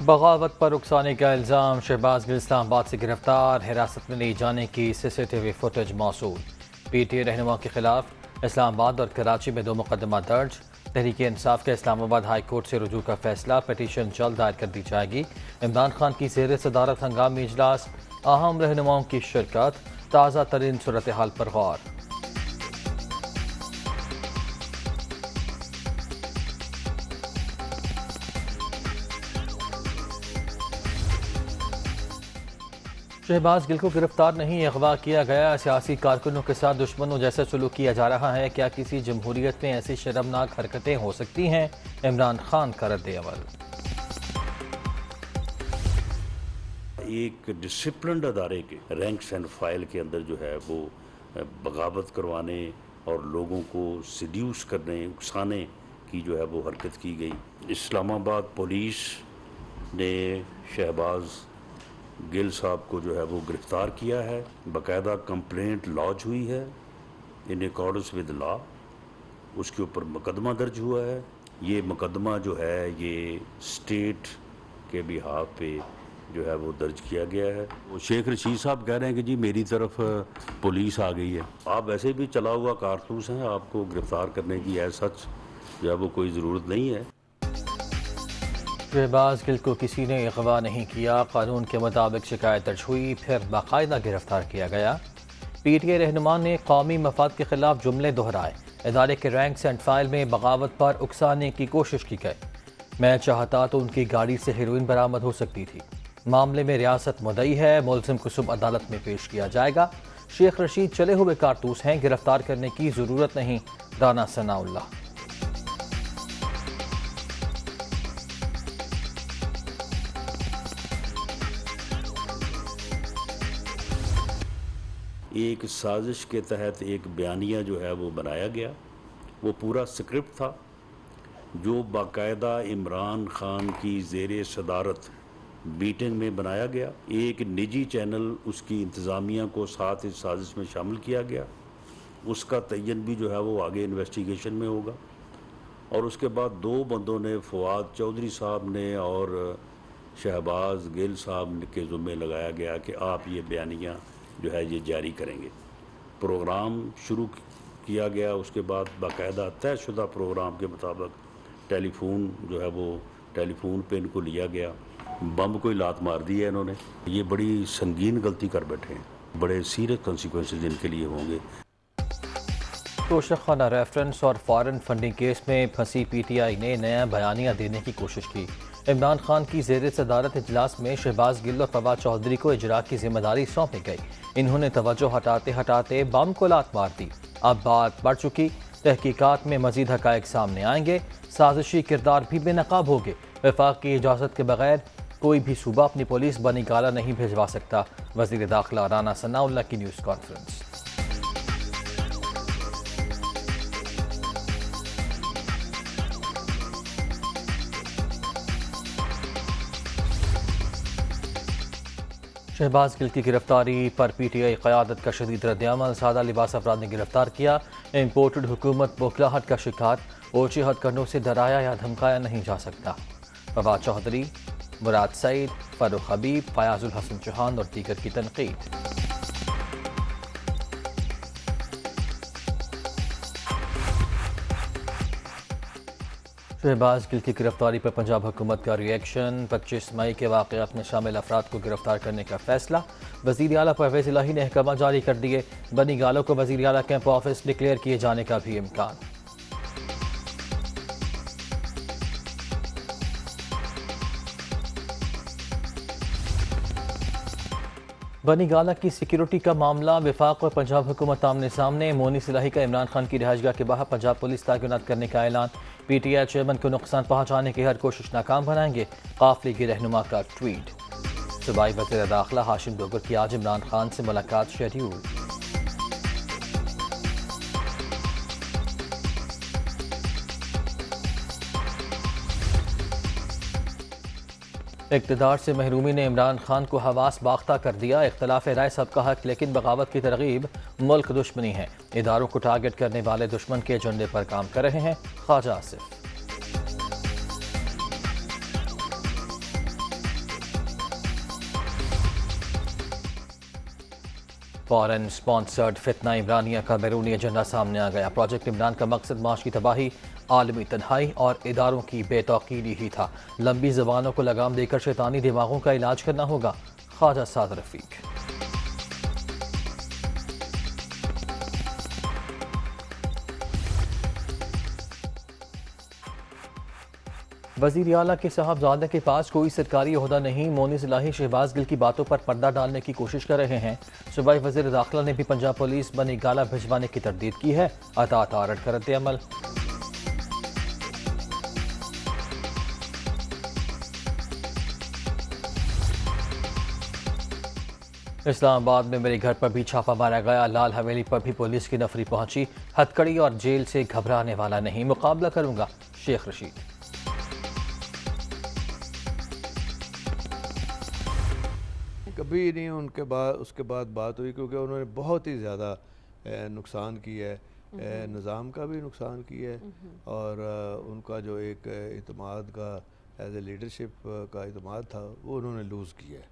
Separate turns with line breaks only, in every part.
بغاوت پر اکسانے کا الزام، شہباز گل اسلام آباد سے گرفتار، حراست میں لی جانے کی CCTV فوٹیج موصول۔ PTI رہنما کے خلاف اسلام آباد اور کراچی میں 2 مقدمات درج۔ تحریک انصاف کا اسلام آباد ہائی کورٹ سے رجوع کا فیصلہ، پٹیشن جلد دائر کر دی جائے گی۔ عمران خان کی زیر صدارت ہنگامی اجلاس، اہم رہنماؤں کی شرکت، تازہ ترین صورتحال پر غور۔ شہباز گل کو گرفتار نہیں، اغوا کیا گیا، سیاسی کارکنوں کے ساتھ دشمنوں جیسا سلوک کیا جا رہا ہے، کیا کسی جمہوریت میں ایسی شرمناک حرکتیں ہو سکتی ہیں؟ عمران خان کا رد عمل۔
ایک ڈسپلنڈ ادارے کے رینکس اینڈ فائل کے اندر جو ہے وہ بغاوت کروانے اور لوگوں کو سیڈیوس کرنے، اکسانے کی جو ہے وہ حرکت کی گئی۔ اسلام آباد پولیس نے شہباز گل صاحب کو جو ہے وہ گرفتار کیا ہے، باقاعدہ کمپلینٹ لاج ہوئی ہے ان اکارڈنس ود لا، اس کے اوپر مقدمہ درج ہوا ہے۔ یہ مقدمہ جو ہے یہ اسٹیٹ کے بہاف پہ جو ہے وہ درج کیا گیا ہے۔ وہ شیخ رشید صاحب کہہ رہے ہیں کہ جی میری طرف پولیس آ گئی ہے۔ آپ ویسے بھی چلا ہوا کارتوس ہیں، آپ کو گرفتار کرنے کی ایز سچ جو ہے وہ کوئی ضرورت نہیں ہے۔
شہباز گل کو کسی نے اغوا نہیں کیا، قانون کے مطابق شکایت درج ہوئی، پھر باقاعدہ گرفتار کیا گیا۔ PTI رہنما نے قومی مفاد کے خلاف جملے دہرائے، ادارے کے رینکس اینڈ فائل میں بغاوت پر اکسانے کی کوشش کی گئی۔ میں چاہتا تو ان کی گاڑی سے ہیروئن برآمد ہو سکتی تھی۔ معاملے میں ریاست مدعی ہے، ملزم کو صبح عدالت میں پیش کیا جائے گا۔ شیخ رشید چلے ہوئے کارتوس ہیں، گرفتار کرنے کی ضرورت نہیں، رانا ثناء اللہ۔
ایک سازش کے تحت ایک بیانیہ جو ہے وہ بنایا گیا، وہ پورا سکرپٹ تھا جو باقاعدہ عمران خان کی زیر صدارت میٹنگ میں بنایا گیا۔ ایک نجی چینل اس کی انتظامیہ کو ساتھ اس سازش میں شامل کیا گیا، اس کا تعین بھی جو ہے وہ آگے انویسٹیگیشن میں ہوگا۔ اور اس کے بعد 2 بندوں نے، فواد چودھری صاحب نے اور شہباز گل صاحب کے ذمہ لگایا گیا کہ آپ یہ بیانیہ جو ہے یہ جاری کریں گے۔ پروگرام شروع کیا گیا، اس کے بعد باقاعدہ طے شدہ پروگرام کے مطابق ٹیلی فون جو ہے وہ ٹیلی فون پہ ان کو لیا گیا، بم کو لات مار دی ہے انہوں نے۔ یہ بڑی سنگین غلطی کر بیٹھے ہیں، بڑے سیریس کنسیکوینسز ان کے لیے ہوں گے۔
توشخانہ ریفرنس اور فارن فنڈنگ کیس میں پھنسی PTI نے نیا بیانیہ دینے کی کوشش کی۔ عمران خان کی زیر صدارت اجلاس میں شہباز گل اور فواد چودھری کو اجرا کی ذمہ داری سونپی گئی۔ انہوں نے توجہ ہٹاتے ہٹاتے بم کو لات مار دی۔ اب بات بڑھ چکی، تحقیقات میں مزید حقائق سامنے آئیں گے، سازشی کردار بھی بے نقاب ہوگے۔ وفاق کی اجازت کے بغیر کوئی بھی صوبہ اپنی پولیس بنی گالہ نہیں بھجوا سکتا۔ وزیر داخلہ رانا ثناء اللہ کی نیوز کانفرنس۔ شہباز گل کی گرفتاری پر PTI قیادت کا شدید رد عمل، سادہ لباس افراد نے گرفتار کیا۔ امپورٹڈ حکومت بوکھلاہٹ کا شکار، اونچی ہتھ کرنوں سے ڈرایا یا دھمکایا نہیں جا سکتا۔ فواد چودھری، مراد سعید، فاروق حبیب، فیاض الحسن چوہان اور دیگر کی تنقید۔ شہباز گل کی گرفتاری پر پنجاب حکومت کا ری ایکشن، 25 مئی کے واقعات میں شامل افراد کو گرفتار کرنے کا فیصلہ۔ وزیر اعلیٰ پرویز الہی نے احکامات جاری کر دیے، بنی گالوں کو وزیر اعلیٰ کیمپ آفس ڈکلیئر کیے جانے کا بھی امکان۔ بنی گالہ کی سیکیورٹی کا معاملہ، وفاق اور پنجاب حکومت آمنے سامنے۔ مونس الہی کا عمران خان کی رہائش گاہ کے باہر پنجاب پولیس تعینات کرنے کا اعلان۔ PTI چیئرمین کو نقصان پہنچانے کی ہر کوشش ناکام بنائیں گے، قافلے کی رہنما کا ٹویٹ۔ صوبائی وزیر داخلہ ہاشم ڈوگر کی آج عمران خان سے ملاقات شیڈیول۔ اقتدار سے محرومی نے عمران خان کو حواس باختہ کر دیا، اختلاف رائے سب کا حق لیکن بغاوت کی ترغیب ملک دشمنی ہے، اداروں کو ٹارگٹ کرنے والے دشمن کے ایجنڈے پر کام کر رہے ہیں، خواجہ آصف۔ فارن سپانسرڈ فتنہ عمرانیہ کا بیرونی ایجنڈا سامنے آ گیا۔ پروجیکٹ عمران کا مقصد معاشی تباہی، عالمی تنہائی اور اداروں کی بے توقیری ہی تھا۔ لمبی زبانوں کو لگام دے کر شیطانی دماغوں کا علاج کرنا ہوگا: خواجہ سعد رفیق۔ وزیر اعلیٰ کے صاحبزادے کے پاس کوئی سرکاری عہدہ نہیں، مونس الہی شہباز گل کی باتوں پر پردہ ڈالنے کی کوشش کر رہے ہیں۔ صوبائی وزیر داخلہ نے بھی پنجاب پولیس بنی گالا بھجوانے کی تردید کی ہے۔ اطاعت آرڈر کا رد عمل۔ اسلام آباد میں میرے گھر پر بھی چھاپہ مارا گیا، لال حویلی پر بھی پولیس کی نفری پہنچی۔ ہتھکڑی اور جیل سے گھبرانے والا نہیں، مقابلہ کروں گا: شیخ رشید۔
کبھی نہیں اس کے بعد بات ہوئی، کیونکہ انہوں نے بہت ہی زیادہ نقصان کیا ہے، نظام کا بھی نقصان کیا ہے، اور ان کا جو ایک اعتماد کا ایز اے لیڈرشپ کا اعتماد تھا وہ انہوں نے لوز کیا ہے،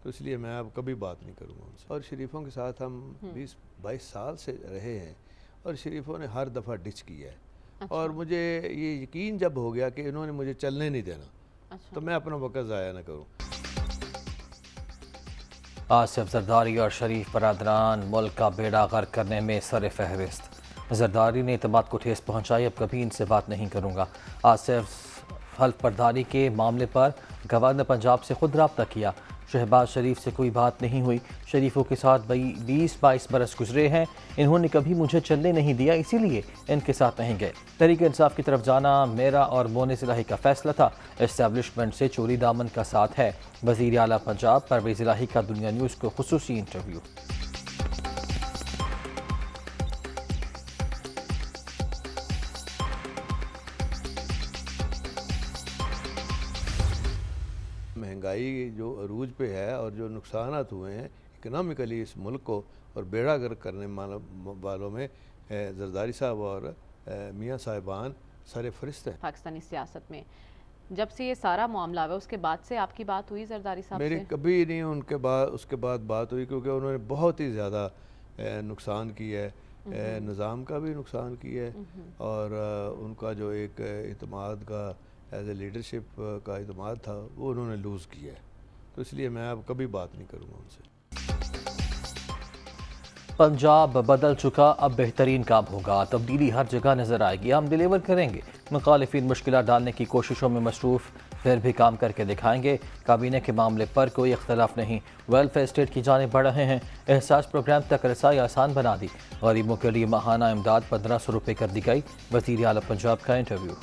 تو اس لیے میں اب کبھی بات نہیں کروں گا ان سے۔ اور شریفوں کے ساتھ ہم 20-22 سال سے رہے ہیں، اور شریفوں نے ہر دفعہ ڈچ کیا ہے، اور مجھے یہ یقین جب ہو گیا کہ انہوں نے مجھے چلنے نہیں دینا، تو میں اپنا وقت ضائع نہ کروں۔
آصف زرداری اور شریف برادران ملک کا بیڑا غرق کرنے میں سر فہرست۔ زرداری نے اعتماد کو ٹھیس پہنچائی، اب کبھی ان سے بات نہیں کروں گا۔ آصف حلف برداری کے معاملے پر گورنر پنجاب سے خود رابطہ کیا، شہباز شریف سے کوئی بات نہیں ہوئی۔ شریفوں کے ساتھ 20-22 برس گزرے ہیں، انہوں نے کبھی مجھے چلنے نہیں دیا، اسی لیے ان کے ساتھ نہیں گئے۔ تحریک انصاف کی طرف جانا میرا اور مونس الہی کا فیصلہ تھا، اسٹیبلشمنٹ سے چوری دامن کا ساتھ ہے: وزیر اعلیٰ پنجاب پرویز الہی کا دنیا نیوز کو خصوصی انٹرویو۔
مہنگائی جو عروج پہ ہے اور جو نقصانات ہوئے ہیں اکنامکلی اس ملک کو اور بیڑا غرق کرنے والوں میں زرداری صاحب اور میاں صاحبان سر فہرست ہیں۔
پاکستانی سیاست میں جب سے یہ سارا معاملہ ہوا اس کے بعد سے آپ کی بات ہوئی زرداری صاحب سے؟
میری کبھی نہیں اس کے بعد بات ہوئی، کیونکہ انہوں نے بہت ہی زیادہ نقصان کیا ہے، نظام کا بھی نقصان کیا ہے، اور ان کا جو ایک اعتماد کا ایز اے لیڈرشپ کا اعتماد تھا وہ انہوں نے لوز کیا ہے، تو اس لیے میں اب کبھی بات نہیں کروں گا ان سے۔
پنجاب بدل چکا، اب بہترین کام ہوگا، تبدیلی ہر جگہ نظر آئے گی، ہم ڈیلیور کریں گے۔ مخالفین مشکلات ڈالنے کی کوششوں میں مصروف، پھر بھی کام کر کے دکھائیں گے۔ کابینہ کے معاملے پر کوئی اختلاف نہیں، ویلفیئر اسٹیٹ کی جانب بڑھ رہے ہیں، احساس پروگرام تک رسائی آسان بنا دی، غریبوں کے لیے ماہانہ امداد 1500 روپے کر دی گئی۔ وزیر اعلیٰ پنجاب کا انٹرویو۔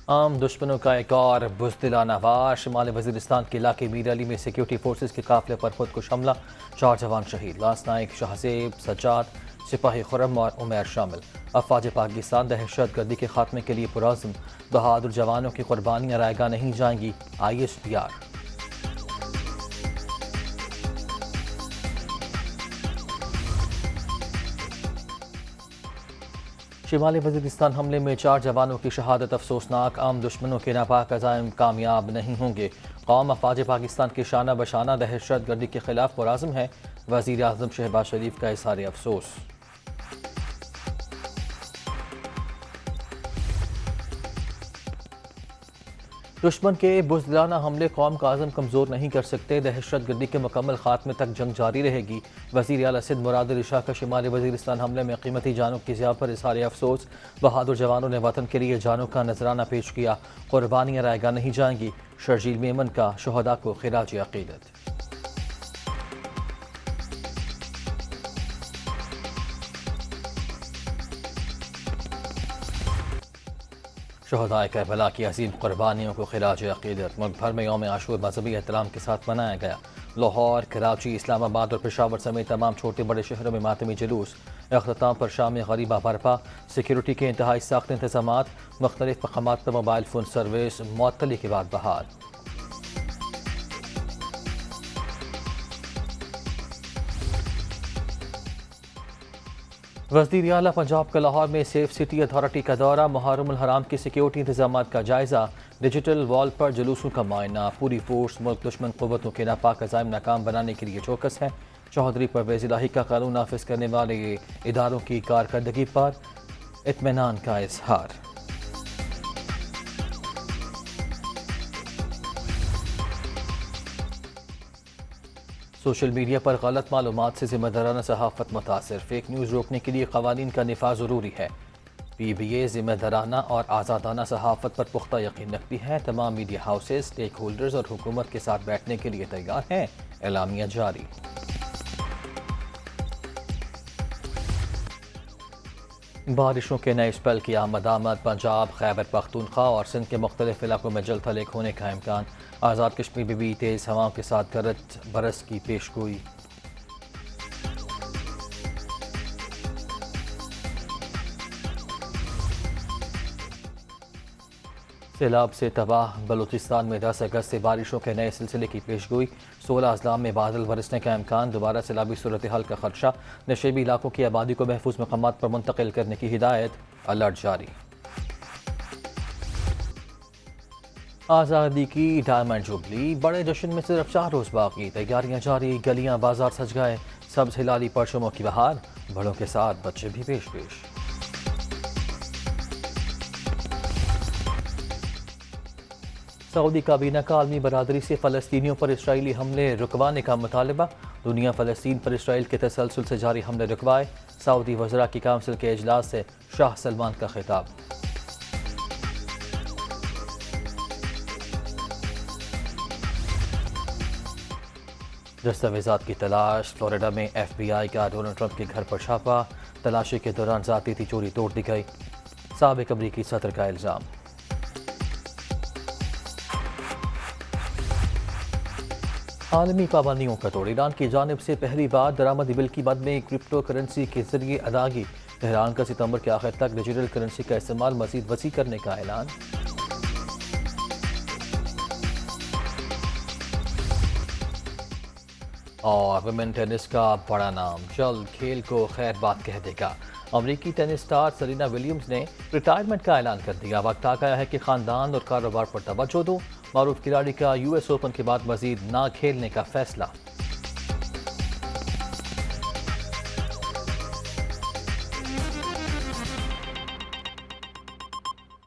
عام دشمنوں کا ایک اور بزدلانہ وار، شمالی وزیرستان کے علاقے میر علی میں سیکیورٹی فورسز کے قافلے پر خودکش حملہ، 4 جوان شہید، لاس نائک، شہزیب، سجاد، سپاہی خرم اور عمیر شامل۔ افواج پاکستان دہشت گردی کے خاتمے کے لیے پرعزم، بہادر جوانوں کی قربانیاں رائے گاہ نہیں جائیں گی: ISPR۔ شمالی وزیرستان حملے میں 4 جوانوں کی شہادت افسوسناک، عام دشمنوں کے ناپاک عزائم کامیاب نہیں ہوں گے، قوم افواج پاکستان کے شانہ بشانہ دہشت گردی کے خلاف پرعزم ہے: وزیر اعظم شہباز شریف کا اظہار افسوس۔ دشمن کے بزدلانہ حملے قوم کا عزم کمزور نہیں کر سکتے، دہشت گردی کے مکمل خاتمے تک جنگ جاری رہے گی۔ وزیر اعلیٰ سندھ مراد علی شاہ کا شمالی وزیرستان حملے میں قیمتی جانوں کی ضیاع پر اظہار افسوس، بہادر جوانوں نے وطن کے لیے جانوں کا نذرانہ پیش کیا، قربانیاں رائے گاہ نہیں جائیں گی: شرجیل میمن کا شہداء کو خراج عقیدت۔ شہدائے کربلا کی عظیم قربانیوں کو خراج عقیدت، ملک بھر میں یوم عاشور مذہبی احترام کے ساتھ منایا گیا۔ لاہور، کراچی، اسلام آباد اور پشاور سمیت تمام چھوٹے بڑے شہروں میں ماتمی جلوس، اختتام پر شام غریبہ برپا، سیکیورٹی کے انتہائی سخت انتظامات، مختلف مقامات پر موبائل فون سروس معطلی کے بعد بحال۔ وزیر اعلیٰ پنجاب کا لاہور میں سیف سٹی اتھارٹی کا دورہ، محرم الحرام کی سیکیورٹی انتظامات کا جائزہ، ڈیجیٹل وال پر جلوسوں کا معائنہ، پوری فورس ملک دشمن قوتوں کے ناپاک عزائم ناکام بنانے کے لیے چوکس ہے۔ چودھری پرویز الہی کا قانون نافذ کرنے والے اداروں کی کارکردگی پر اطمینان کا اظہار۔ سوشل میڈیا پر غلط معلومات سے ذمہ دارانہ صحافت متاثر، فیک نیوز روکنے کے لیے قوانین کا نفاذ ضروری ہے۔ پی بی اے ذمہ دارانہ اور آزادانہ صحافت پر پختہ یقین رکھتی ہے، تمام میڈیا ہاؤسز، اسٹیک ہولڈرز اور حکومت کے ساتھ بیٹھنے کے لیے تیار ہیں، اعلامیہ جاری۔ بارشوں کے نئے اسپیل کی آمد، پنجاب، خیبر پختونخوا اور سندھ کے مختلف علاقوں میں جلد ہلیک ہونے کا امکان، آزاد کشمیر میں بھی تیز ہواؤں کے ساتھ گرج برس کی پیشگوئی۔ سیلاب سے تباہ بلوچستان میں 10 اگست سے بارشوں کے نئے سلسلے کی پیشگوئی، 16 اضلاع میں بادل برسنے کا امکان، دوبارہ سیلابی صورتحال کا خدشہ، نشیبی علاقوں کی آبادی کو محفوظ مقامات پر منتقل کرنے کی ہدایت، الرٹ جاری۔ آزادی کی ڈائمنڈ جوبلی، بڑے جشن میں صرف 4 روز باقی، تیاریاں جاری، گلیاں بازار سج گئے، سبز ہلالی پرچموں کی بہار، بڑوں کے ساتھ بچے بھی پیش۔ سعودی کابینہ کا عالمی برادری سے فلسطینیوں پر اسرائیلی حملے رکوانے کا مطالبہ، دنیا فلسطین پر اسرائیل کے تسلسل سے جاری حملے رکوائے، سعودی وزراء کی کونسل کے اجلاس سے شاہ سلمان کا خطاب۔ دستاویزات کی تلاش، فلوریڈا میں ایف بی آئی کا ڈونلڈ ٹرمپ کے گھر پر چھاپا، تلاشی کے دوران ذاتی تجوری توڑ دی گئی، سابق امریکی صدر کا الزام۔ عالمی پابندیوں کا توڑ، ایران کی جانب سے پہلی بار درآمدی بل کی مد میں کرپٹو کرنسی کے ذریعے ادائیگی، تہران کا ستمبر کے آخر تک ڈیجیٹل کرنسی کا استعمال مزید وسیع کرنے کا اعلان۔ اور ویمن ٹینس کا بڑا نام جلد کھیل کو خیر بات کہہ دے گا، امریکی ٹینس سٹار سرینا ولیمز نے ریٹائرمنٹ کا اعلان کر دیا، وقت آ گیا ہے کہ خاندان اور کاروبار پر توجہ دوں، معروف کھلاڑی کا US اوپن کے بعد مزید نہ کھیلنے کا فیصلہ۔